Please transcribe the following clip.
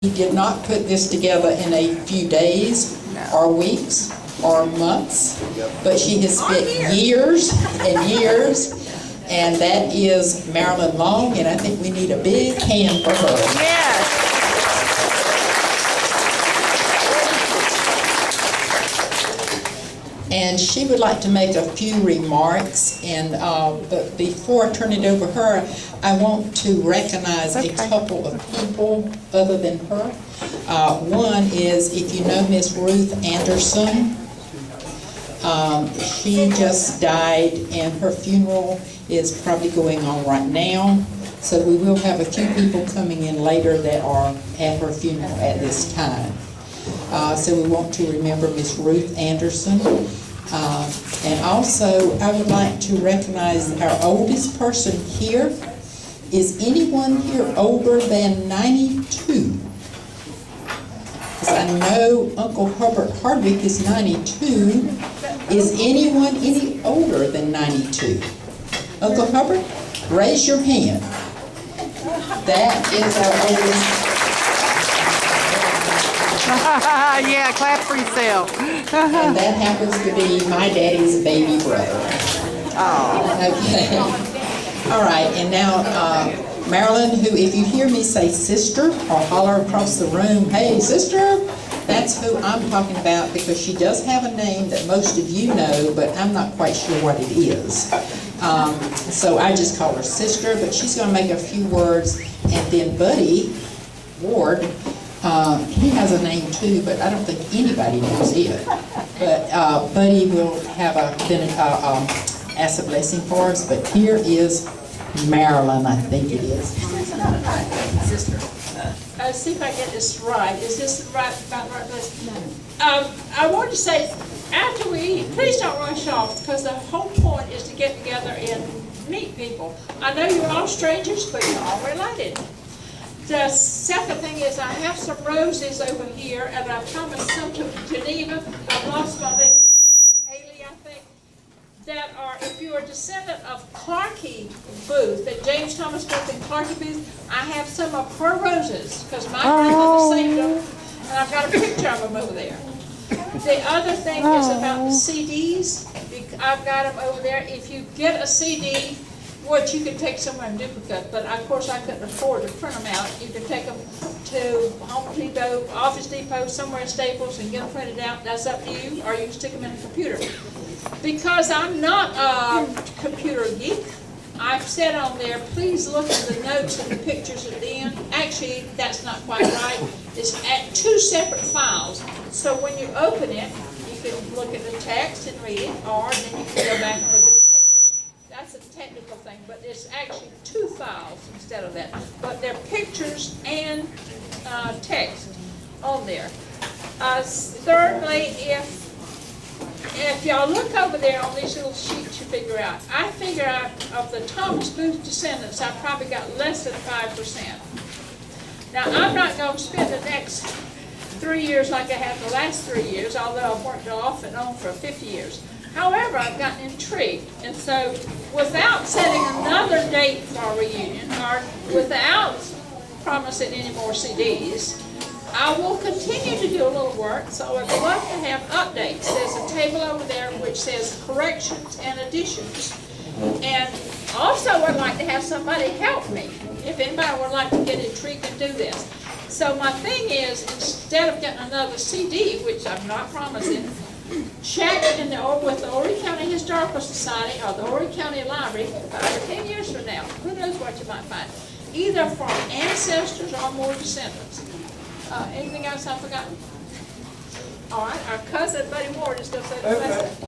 He did not put this together in a few days or weeks or months, but she has spent years and years, and that is Marilyn Long, and I think we need a big hand for her. Yes. And she would like to make a few remarks, and but before I turn it over to her, I want to recognize a couple of people other than her. One is, if you know Miss Ruth Anderson, she just died, and her funeral is probably going on right now. So we will have a few people coming in later that are at her funeral at this time. So we want to remember Miss Ruth Anderson. And also, I would like to recognize our oldest person here. Is anyone here older than 92? Because I know Uncle Herbert Hardwick is 92. Is anyone any older than 92? Uncle Herbert, raise your hand. That is our oldest. Yeah, clap for yourself. And that happens to be my daddy's baby brother. Oh. Okay. All right, and now Marilyn, who, if you hear me say sister or holler across the room, hey sister, that's who I'm talking about, because she does have a name that most of you know, but I'm not quite sure what it is. So I just call her sister, but she's going to make a few words, and then Buddy Ward, he has a name too, but I don't think anybody knows it. But Buddy will have ask a blessing for us. But here is Marilyn, I think it is. Sister. See if I get this right. Is this right, about the right place? No. I want to say, after we eat, please don't rush off, because the whole point is to get together and meet people. I know you're all strangers, but you're all related. The second thing is, I have some roses over here, and I promised some to Geneva. I've lost my list. Haley, I think, that are, if you're a descendant of Clarkey Booth, that James Thomas Booth and Clarkey Booth, I have some of her roses, because my grandmother saved them, and I've got a picture of them over there. The other thing is about the CDs. I've got them over there. If you get a CD, what you can take somewhere in duplicate, but of course I couldn't afford to print them out. You can take them to Home Depot, Office Depot, somewhere in Staples, and get them printed out. That's up to you, or you can stick them in a computer. Because I'm not a computer geek, I've said on there, please look at the notes and the pictures at the end. Actually, that's not quite right. It's at two separate files. So when you open it, you can look at the text and read it, or then you can go back and look at the pictures. That's a technical thing, but it's actually two files instead of that. But they're pictures and text on there. Thirdly, if y'all look over there on these little sheets, you figure out, I figure out of the Thomas Booth descendants, I probably got less than 5%. Now, I'm not going to spend the next 3 years like I have the last 3 years, although I've worked off and on for 50 years. However, I've gotten intrigued, and so without setting another date for our reunion, or without promising any more CDs, I will continue to do a little work, so I'd love to have updates. There's a table over there which says corrections and additions. And also I'd like to have somebody help me, if anybody would like to get intrigued and do this. So my thing is, instead of getting another CD, which I'm not promising, check with the Horry County Historical Society or the Horry County Library 5 or 10 years from now. Who knows what you might find. Either from ancestors or more descendants. Anything else I've forgotten? All right, our cousin Buddy Ward is going to say the rest.